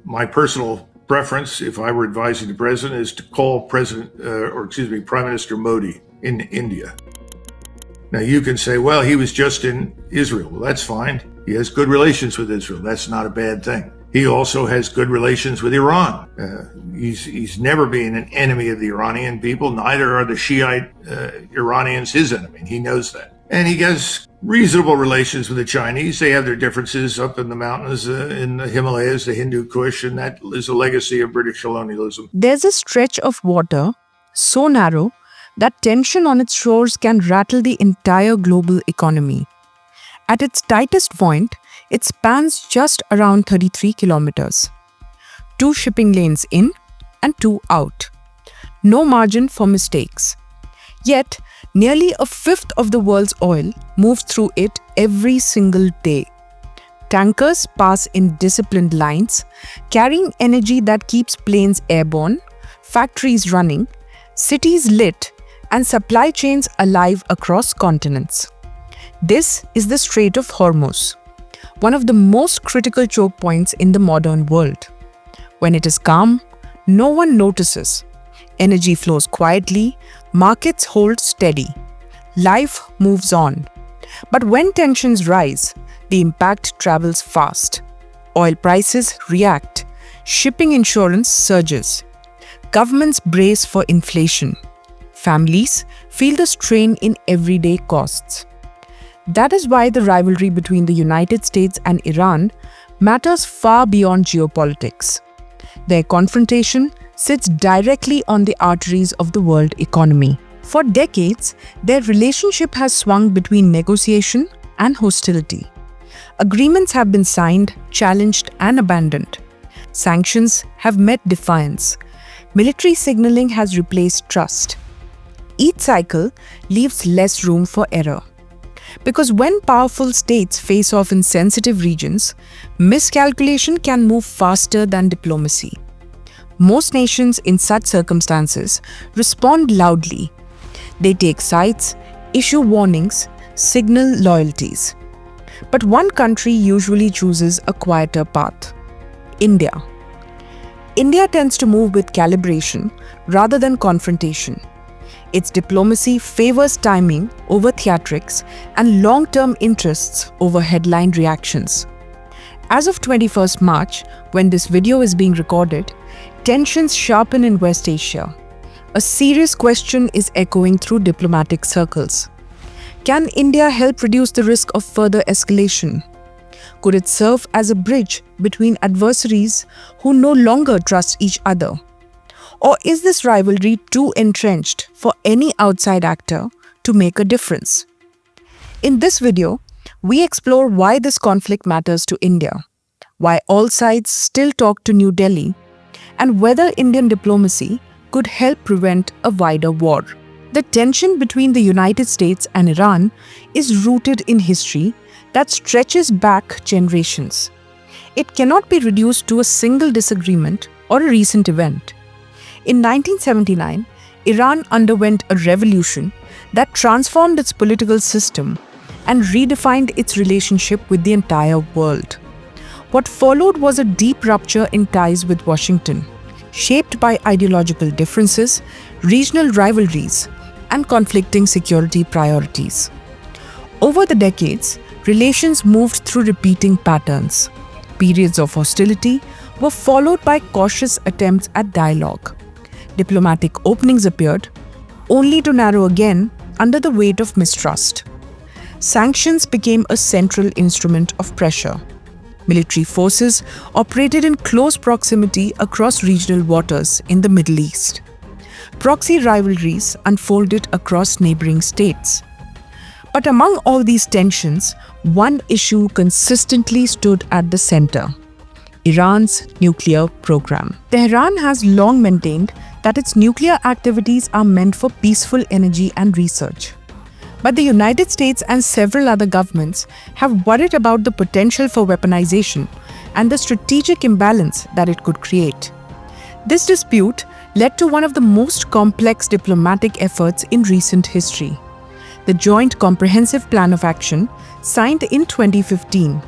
My personal preference, if I were advising the president, is to call Prime Minister Modi in India. Now you can say, well, he was just in Israel. Well, that's fine. He has good relations with Israel. That's not a bad thing. He also has good relations with Iran. He's never been an enemy of the Iranian people. Neither are the Shiite Iranians his enemy. He knows that. And he has reasonable relations with the Chinese. They have their differences up in the mountains, in the Himalayas, the Hindu Kush, and that is a legacy of British colonialism. There's a stretch of water so narrow that tension on its shores can rattle the entire global economy. At its tightest point, it spans just around 33 kilometers. 2 shipping lanes in and 2 out. No margin for mistakes. Yet, nearly a fifth of the world's oil moves through it every single day. Tankers pass in disciplined lines, carrying energy that keeps planes airborne, factories running, cities lit, and supply chains alive across continents. This is the Strait of Hormuz, one of the most critical choke points in the modern world. When it is calm, no one notices. Energy flows quietly, markets hold steady. Life moves on. But when tensions rise, the impact travels fast. Oil prices react. Shipping insurance surges. Governments brace for inflation. Families feel the strain in everyday costs. That is why the rivalry between the United States and Iran matters far beyond geopolitics. Their confrontation sits directly on the arteries of the world economy. For decades, their relationship has swung between negotiation and hostility. Agreements have been signed, challenged, and abandoned. Sanctions have met defiance. Military signaling has replaced trust. Each cycle leaves less room for error. Because when powerful states face off in sensitive regions, miscalculation can move faster than diplomacy. Most nations in such circumstances respond loudly. They take sides, issue warnings, signal loyalties. But one country usually chooses a quieter path: India. India tends to move with calibration rather than confrontation. Its diplomacy favors timing over theatrics and long-term interests over headline reactions. As of 21st March, when this video is being recorded, tensions sharpen in West Asia. A serious question is echoing through diplomatic circles. Can India help reduce the risk of further escalation? Could it serve as a bridge between adversaries who no longer trust each other? Or is this rivalry too entrenched for any outside actor to make a difference? In this video, we explore why this conflict matters to India, why all sides still talk to New Delhi, and whether Indian diplomacy could help prevent a wider war. The tension between the United States and Iran is rooted in history that stretches back generations. It cannot be reduced to a single disagreement or a recent event. In 1979, Iran underwent a revolution that transformed its political system and redefined its relationship with the entire world. What followed was a deep rupture in ties with Washington, shaped by ideological differences, regional rivalries, and conflicting security priorities. Over the decades, relations moved through repeating patterns. Periods of hostility were followed by cautious attempts at dialogue. Diplomatic openings appeared, only to narrow again under the weight of mistrust. Sanctions became a central instrument of pressure. Military forces operated in close proximity across regional waters in the Middle East. Proxy rivalries unfolded across neighboring states. But among all these tensions, one issue consistently stood at the center: Iran's nuclear program. Tehran has long maintained that its nuclear activities are meant for peaceful energy and research. But the United States and several other governments have worried about the potential for weaponization and the strategic imbalance that it could create. This dispute led to one of the most complex diplomatic efforts in recent history: the Joint Comprehensive Plan of Action, signed in 2015.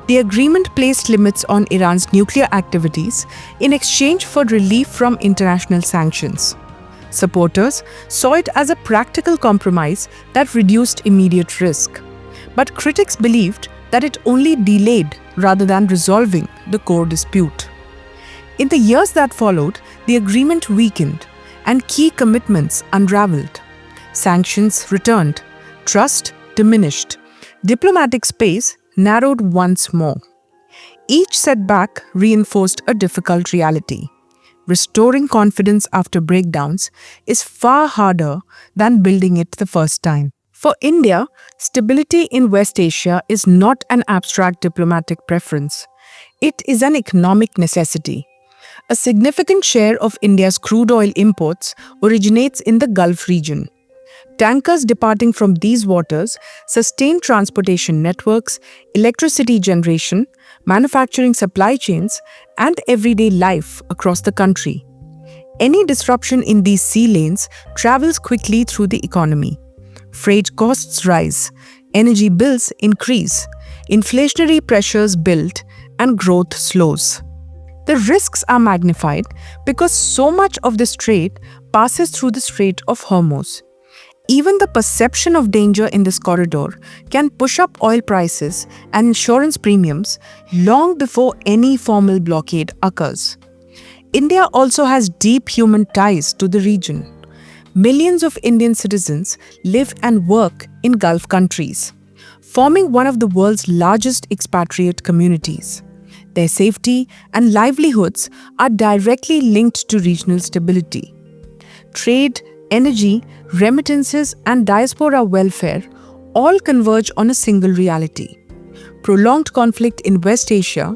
The agreement placed limits on Iran's nuclear activities in exchange for relief from international sanctions. Supporters saw it as a practical compromise that reduced immediate risk. But critics believed that it only delayed rather than resolving the core dispute. In the years that followed, the agreement weakened and key commitments unraveled. Sanctions returned, trust diminished, diplomatic space narrowed once more. Each setback reinforced a difficult reality. Restoring confidence after breakdowns is far harder than building it the first time. For India, stability in West Asia is not an abstract diplomatic preference. It is an economic necessity. A significant share of India's crude oil imports originates in the Gulf region. Tankers departing from these waters sustain transportation networks, electricity generation, manufacturing supply chains, and everyday life across the country. Any disruption in these sea lanes travels quickly through the economy. Freight costs rise, energy bills increase, inflationary pressures build, and growth slows. The risks are magnified because so much of the strait passes through the Strait of Hormuz. Even the perception of danger in this corridor can push up oil prices and insurance premiums long before any formal blockade occurs. India also has deep human ties to the region. Millions of Indian citizens live and work in Gulf countries, forming one of the world's largest expatriate communities. Their safety and livelihoods are directly linked to regional stability. Trade, energy, remittances, and diaspora welfare all converge on a single reality. Prolonged conflict in West Asia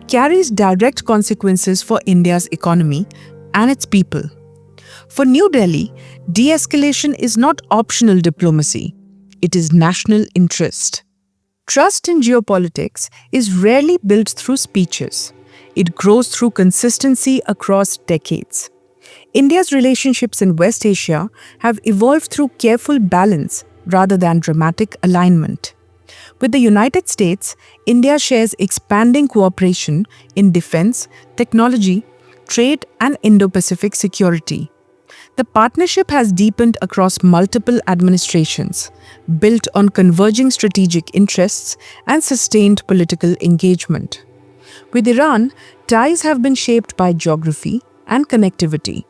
carries direct consequences for India's economy and its people. For New Delhi, de-escalation is not optional diplomacy, it is national interest. Trust in geopolitics is rarely built through speeches. It grows through consistency across decades. India's relationships in West Asia have evolved through careful balance rather than dramatic alignment. With the United States, India shares expanding cooperation in defense, technology, trade, and Indo-Pacific security. The partnership has deepened across multiple administrations, built on converging strategic interests and sustained political engagement. With Iran, ties have been shaped by geography and connectivity.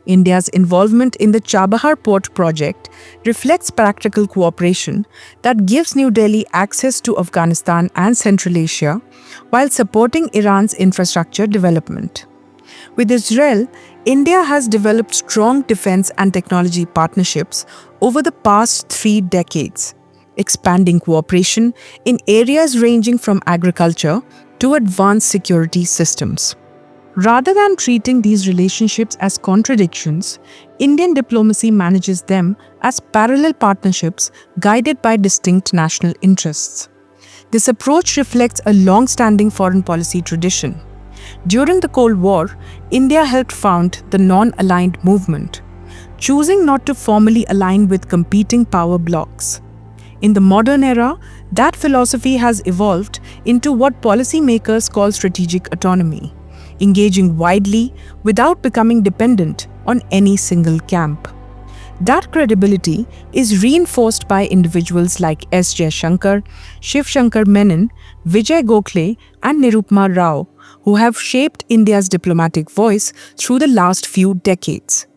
India's involvement in the Chabahar port project reflects practical cooperation that gives New Delhi access to Afghanistan and Central Asia while supporting Iran's infrastructure development. With Israel, India has developed strong defense and technology partnerships over the past 3 decades, expanding cooperation in areas ranging from agriculture to advanced security systems. Rather than treating these relationships as contradictions, Indian diplomacy manages them as parallel partnerships guided by distinct national interests. This approach reflects a long-standing foreign policy tradition. During the Cold War, India helped found the Non-Aligned Movement, choosing not to formally align with competing power blocs. In the modern era, that philosophy has evolved into what policymakers call strategic autonomy, engaging widely without becoming dependent on any single camp. That credibility is reinforced by individuals like S. Jaishankar, Shiv Shankar Menon, Vijay Gokhale, and Nirupama Rao, who have shaped India's diplomatic voice through the last few decades.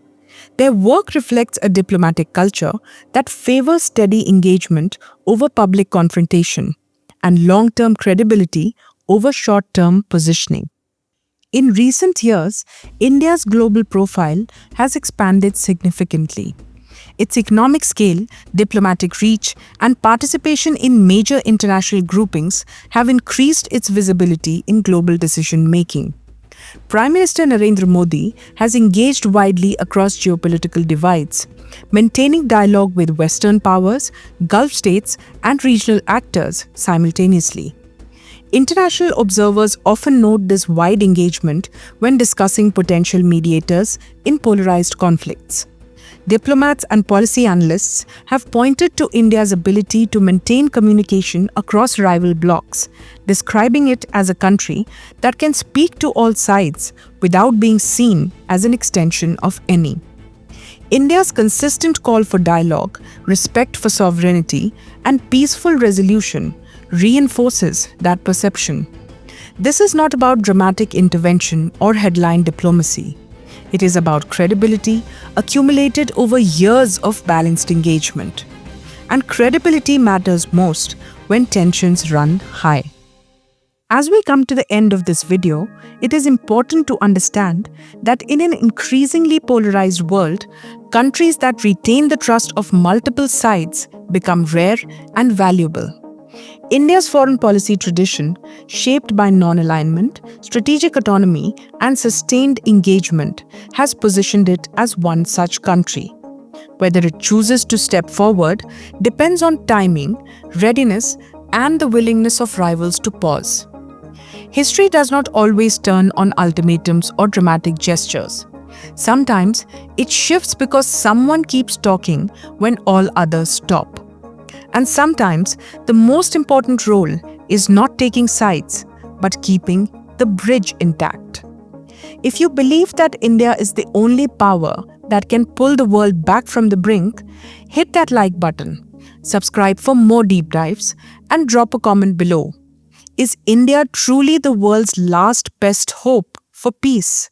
Their work reflects a diplomatic culture that favors steady engagement over public confrontation and long-term credibility over short-term positioning. In recent years, India's global profile has expanded significantly. Its economic scale, diplomatic reach, and participation in major international groupings have increased its visibility in global decision-making. Prime Minister Narendra Modi has engaged widely across geopolitical divides, maintaining dialogue with Western powers, Gulf states, and regional actors simultaneously. International observers often note this wide engagement when discussing potential mediators in polarized conflicts. Diplomats and policy analysts have pointed to India's ability to maintain communication across rival blocs, describing it as a country that can speak to all sides without being seen as an extension of any. India's consistent call for dialogue, respect for sovereignty, and peaceful resolution reinforces that perception. This is not about dramatic intervention or headline diplomacy. It is about credibility accumulated over years of balanced engagement. And credibility matters most when tensions run high. As we come to the end of this video, it is important to understand that in an increasingly polarized world, countries that retain the trust of multiple sides become rare and valuable. India's foreign policy tradition, shaped by non-alignment, strategic autonomy, and sustained engagement, has positioned it as one such country. Whether it chooses to step forward depends on timing, readiness, and the willingness of rivals to pause. History does not always turn on ultimatums or dramatic gestures. Sometimes it shifts because someone keeps talking when all others stop. And sometimes the most important role is not taking sides, but keeping the bridge intact. If you believe that India is the only power that can pull the world back from the brink, hit that like button, subscribe for more deep dives, and drop a comment below. Is India truly the world's last best hope for peace?